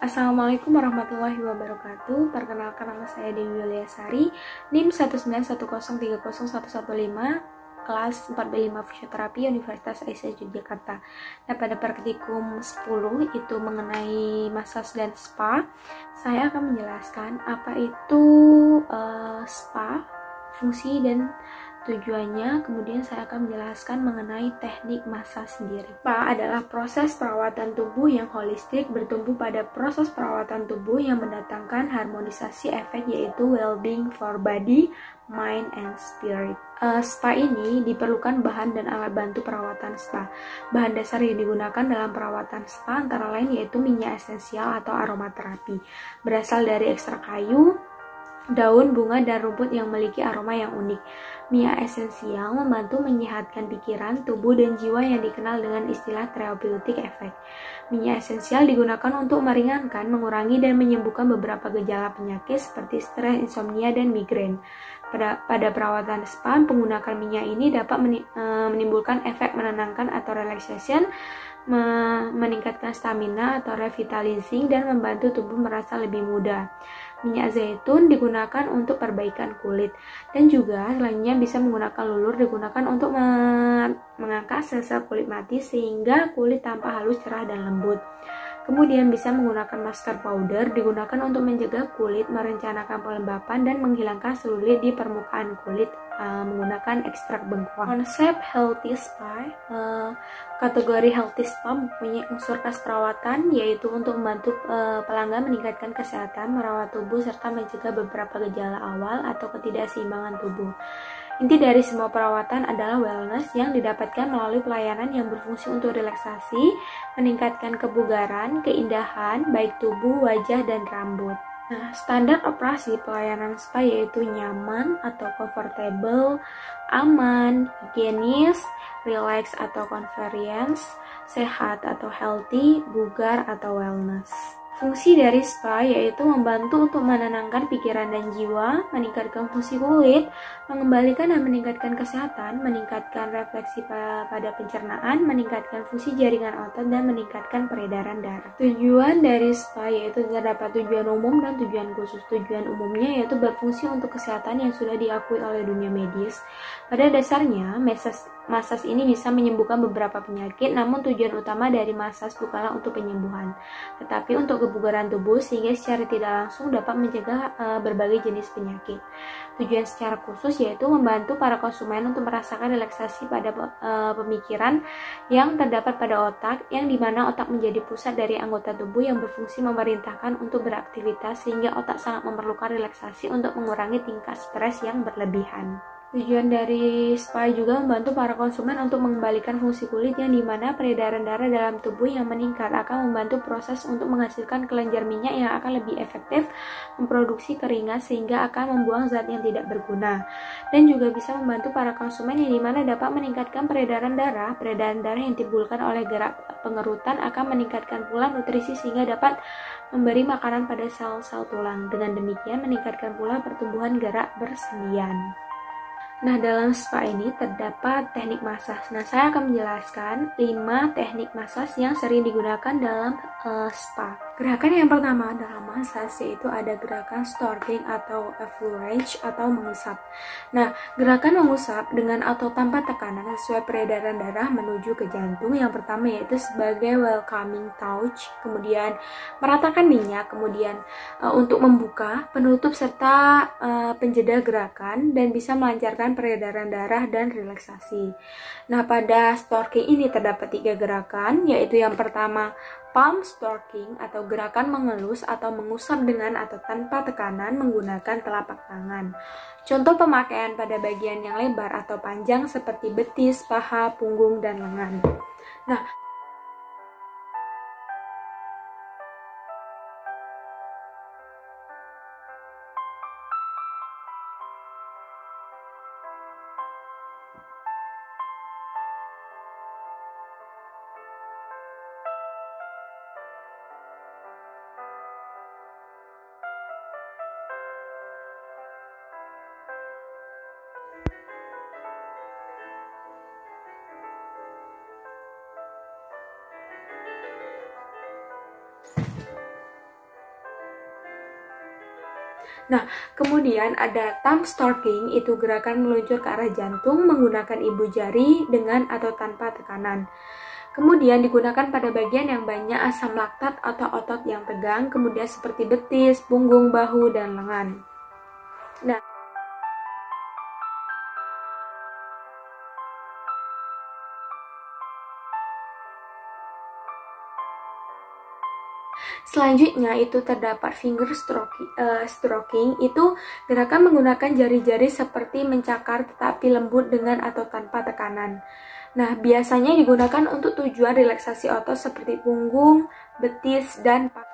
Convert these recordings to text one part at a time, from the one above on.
Assalamualaikum warahmatullahi wabarakatuh. Perkenalkan, nama saya Dewi Yuliasari, NIM 191030115, kelas 45 Fisioterapi Universitas Aisyah Yogyakarta. Nah, pada praktikum 10 itu mengenai massage dan spa, saya akan menjelaskan apa itu spa, fungsi dan tujuannya. Kemudian saya akan menjelaskan mengenai teknik massage sendiri. Spa adalah proses perawatan tubuh yang holistik, bertumpu pada proses perawatan tubuh yang mendatangkan harmonisasi efek, yaitu well-being for body, mind, and spirit. Spa ini diperlukan bahan dan alat bantu perawatan spa. Bahan dasar yang digunakan dalam perawatan spa antara lain yaitu minyak esensial atau aromaterapi, berasal dari ekstrak kayu, daun, bunga, dan rumput yang memiliki aroma yang unik. Minyak esensial membantu menyehatkan pikiran, tubuh, dan jiwa yang dikenal dengan istilah therapeutic effect. Minyak esensial digunakan untuk meringankan, mengurangi, dan menyembuhkan beberapa gejala penyakit seperti stres, insomnia, dan migrain. Pada perawatan spa, penggunaan minyak ini dapat menimbulkan efek menenangkan atau relaxation, meningkatkan stamina atau revitalizing, dan membantu tubuh merasa lebih muda. Minyak zaitun digunakan untuk perbaikan kulit, dan juga selanjutnya bisa menggunakan lulur digunakan untuk mengangkat sel-sel kulit mati sehingga kulit tampak halus, cerah, dan lembut. Kemudian bisa menggunakan masker powder digunakan untuk menjaga kulit, merencanakan pelembapan, dan menghilangkan selulit di permukaan kulit menggunakan ekstrak bengkoang. Konsep healthy spa, kategori healthy spa mempunyai unsur khas perawatan, yaitu untuk membantu pelanggan meningkatkan kesehatan, merawat tubuh, serta mencegah beberapa gejala awal atau ketidakseimbangan tubuh. Inti dari semua perawatan adalah wellness yang didapatkan melalui pelayanan yang berfungsi untuk relaksasi, meningkatkan kebugaran, keindahan, baik tubuh, wajah, dan rambut. Nah, standar operasi pelayanan spa yaitu nyaman atau comfortable, aman, higienis, relax atau convenience, sehat atau healthy, bugar atau wellness. Fungsi dari spa yaitu membantu untuk menenangkan pikiran dan jiwa, meningkatkan fungsi kulit, mengembalikan dan meningkatkan kesehatan, meningkatkan refleksi pada pencernaan, meningkatkan fungsi jaringan otot, dan meningkatkan peredaran darah. Tujuan dari spa yaitu terdapat tujuan umum dan tujuan khusus. Tujuan umumnya yaitu berfungsi untuk kesehatan yang sudah diakui oleh dunia medis. Pada dasarnya, massage ini bisa menyembuhkan beberapa penyakit, namun tujuan utama dari massage bukanlah untuk penyembuhan, tetapi untuk kebugaran tubuh sehingga secara tidak langsung dapat mencegah berbagai jenis penyakit. Tujuan secara khusus yaitu membantu para konsumen untuk merasakan relaksasi pada pemikiran yang terdapat pada otak, yang dimana otak menjadi pusat dari anggota tubuh yang berfungsi memerintahkan untuk beraktivitas, sehingga otak sangat memerlukan relaksasi untuk mengurangi tingkat stres yang berlebihan. Tujuan dari spa juga membantu para konsumen untuk mengembalikan fungsi kulit, yang dimana peredaran darah dalam tubuh yang meningkat akan membantu proses untuk menghasilkan kelenjar minyak yang akan lebih efektif memproduksi keringat sehingga akan membuang zat yang tidak berguna. Dan juga bisa membantu para konsumen yang dimana dapat meningkatkan peredaran darah yang ditimbulkan oleh gerak pengerutan akan meningkatkan pula nutrisi sehingga dapat memberi makanan pada sel-sel tulang. Dengan demikian meningkatkan pula pertumbuhan gerak bersendian. Nah, dalam spa ini terdapat teknik massage. Nah, saya akan menjelaskan 5 teknik massage yang sering digunakan dalam spa. Gerakan yang pertama dalam massage yaitu ada gerakan stroking atau effleurage atau mengusap. Nah, gerakan mengusap dengan atau tanpa tekanan sesuai peredaran darah menuju ke jantung. Yang pertama yaitu sebagai welcoming touch, kemudian meratakan minyak, kemudian untuk membuka, penutup, serta penjeda gerakan, dan bisa melancarkan peredaran darah dan relaksasi. Nah, pada stroking ini terdapat 3 gerakan, yaitu yang pertama palm stroking atau gerakan mengelus atau mengusap dengan atau tanpa tekanan menggunakan telapak tangan. Contoh pemakaian pada bagian yang lebar atau panjang seperti betis, paha, punggung, dan lengan. Nah, Nah, kemudian ada thumb stroking, itu gerakan meluncur ke arah jantung menggunakan ibu jari dengan atau tanpa tekanan. Kemudian digunakan pada bagian yang banyak asam laktat atau otot yang tegang, kemudian seperti betis, punggung, bahu, dan lengan. Nah, selanjutnya itu terdapat finger stroking, itu gerakan menggunakan jari-jari seperti mencakar tetapi lembut dengan atau tanpa tekanan. Nah, biasanya digunakan untuk tujuan relaksasi otot seperti punggung, betis, dan paha.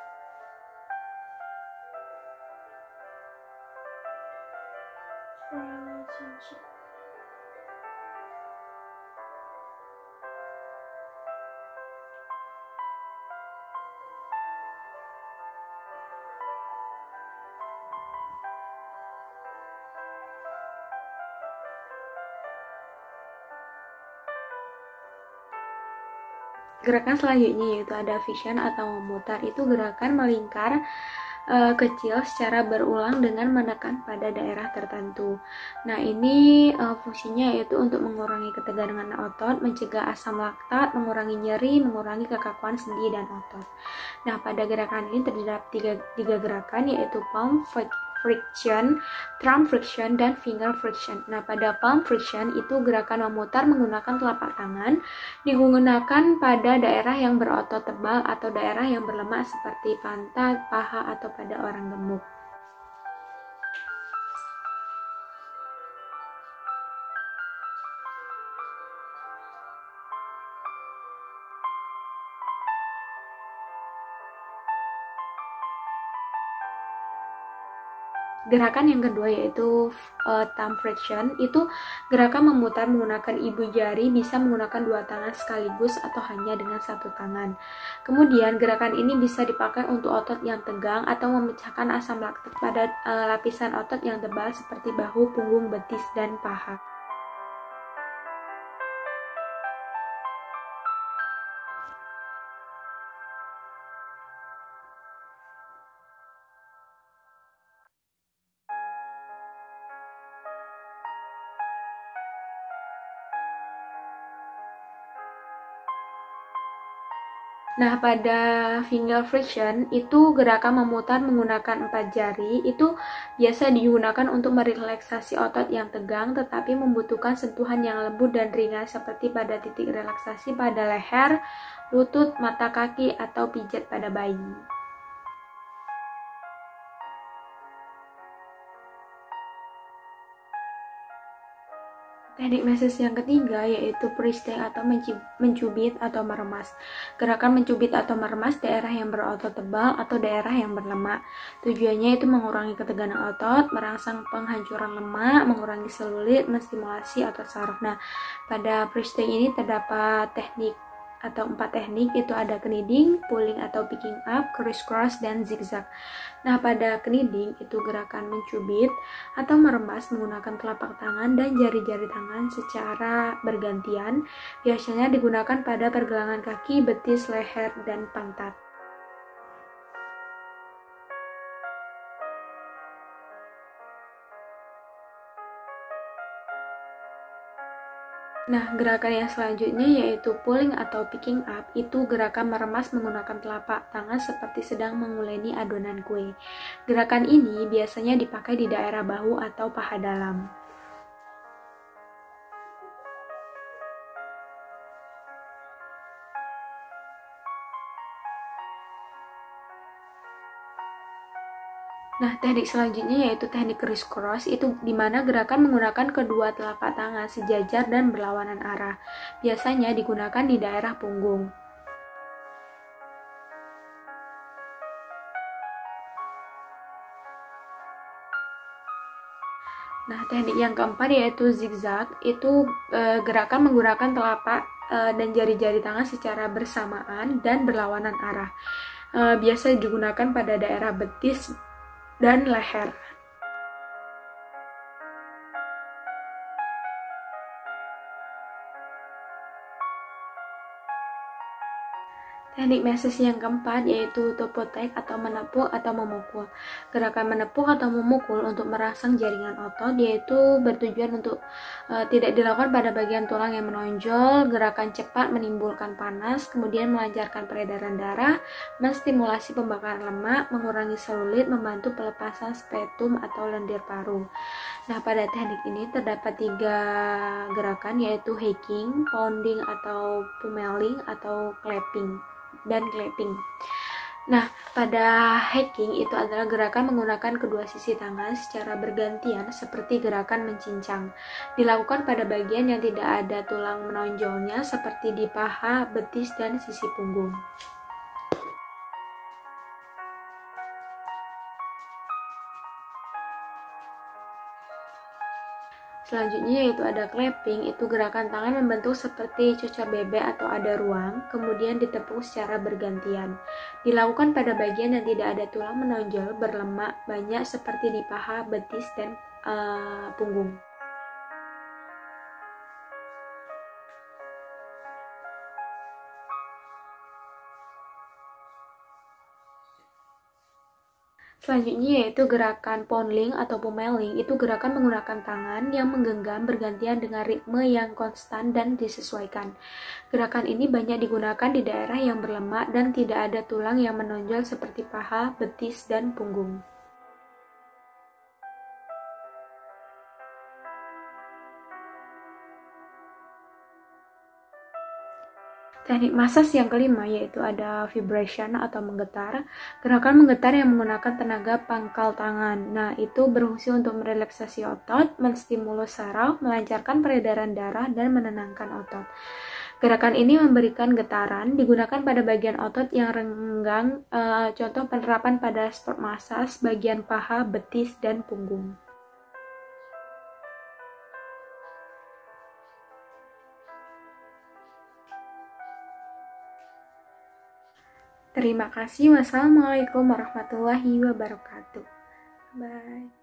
Gerakan selanjutnya yaitu ada fission atau memutar, itu gerakan melingkar kecil secara berulang dengan menekan pada daerah tertentu. Nah, ini fungsinya yaitu untuk mengurangi ketegangan otot, mencegah asam laktat, mengurangi nyeri, mengurangi kekakuan sendi dan otot. Nah, pada gerakan ini terdapat tiga gerakan yaitu palm friction, thumb friction, dan finger friction. Nah, pada palm friction itu gerakan memutar menggunakan telapak tangan, digunakan pada daerah yang berotot tebal atau daerah yang berlemak seperti pantat, paha, atau pada orang gemuk. Gerakan yang kedua yaitu thumb friction, itu gerakan memutar menggunakan ibu jari, bisa menggunakan dua tangan sekaligus atau hanya dengan satu tangan. Kemudian gerakan ini bisa dipakai untuk otot yang tegang atau memecahkan asam laktat pada lapisan otot yang tebal seperti bahu, punggung, betis, dan paha. Nah, pada finger friction itu gerakan memutar menggunakan 4 jari, itu biasa digunakan untuk merelaksasi otot yang tegang tetapi membutuhkan sentuhan yang lembut dan ringan seperti pada titik relaksasi pada leher, lutut, mata kaki, atau pijat pada bayi. Teknik massage yang ketiga yaitu pristing atau mencubit atau meremas. Gerakan mencubit atau meremas daerah yang berotot tebal atau daerah yang berlemak. Tujuannya itu mengurangi ketegangan otot, merangsang penghancuran lemak, mengurangi selulit, menstimulasi otot saraf. Nah, pada pristing ini terdapat teknik atau 4 teknik, itu ada kneading, pulling atau picking up, crisscross, dan zigzag. Nah, pada kneading itu gerakan mencubit atau meremas menggunakan telapak tangan dan jari-jari tangan secara bergantian, biasanya digunakan pada pergelangan kaki, betis, leher, dan pantat. Nah, gerakan yang selanjutnya yaitu pulling atau picking up, itu gerakan meremas menggunakan telapak tangan seperti sedang menguleni adonan kue. Gerakan ini biasanya dipakai di daerah bahu atau paha dalam. Nah, teknik selanjutnya yaitu teknik crisscross, itu di mana gerakan menggunakan kedua telapak tangan sejajar dan berlawanan arah. Biasanya digunakan di daerah punggung. Nah, teknik yang keempat yaitu zigzag, itu gerakan menggunakan telapak dan jari-jari tangan secara bersamaan dan berlawanan arah. Biasa digunakan pada daerah betis dan leher. Teknik massage yang keempat yaitu topotek atau menepuk atau memukul. Gerakan menepuk atau memukul untuk merangsang jaringan otot yaitu bertujuan untuk tidak dilakukan pada bagian tulang yang menonjol. Gerakan cepat menimbulkan panas, kemudian melancarkan peredaran darah, menstimulasi pembakaran lemak, mengurangi selulit, membantu pelepasan sputum atau lendir paru. Nah, pada teknik ini terdapat 3 gerakan yaitu hacking, pounding atau pummeling atau clapping dan clapping. Nah, pada hacking itu adalah gerakan menggunakan kedua sisi tangan secara bergantian seperti gerakan mencincang. Dilakukan pada bagian yang tidak ada tulang menonjolnya seperti di paha, betis, dan sisi punggung. Selanjutnya yaitu ada clapping, itu gerakan tangan membentuk seperti cucur bebek atau ada ruang, kemudian ditepuk secara bergantian. Dilakukan pada bagian yang tidak ada tulang menonjol berlemak banyak seperti di paha, betis, dan punggung. Selanjutnya yaitu gerakan pounding atau pummeling, itu gerakan menggunakan tangan yang menggenggam bergantian dengan ritme yang konstan dan disesuaikan. Gerakan ini banyak digunakan di daerah yang berlemak dan tidak ada tulang yang menonjol seperti paha, betis, dan punggung. Teknik massage yang kelima yaitu ada vibration atau menggetar. Gerakan menggetar yang menggunakan tenaga pangkal tangan. Nah, itu berfungsi untuk merelaksasi otot, menstimulus saraf, melancarkan peredaran darah, dan menenangkan otot. Gerakan ini memberikan getaran, digunakan pada bagian otot yang renggang, contoh penerapan pada sport massage bagian paha, betis, dan punggung. Terima kasih. Wassalamualaikum warahmatullahi wabarakatuh. Bye.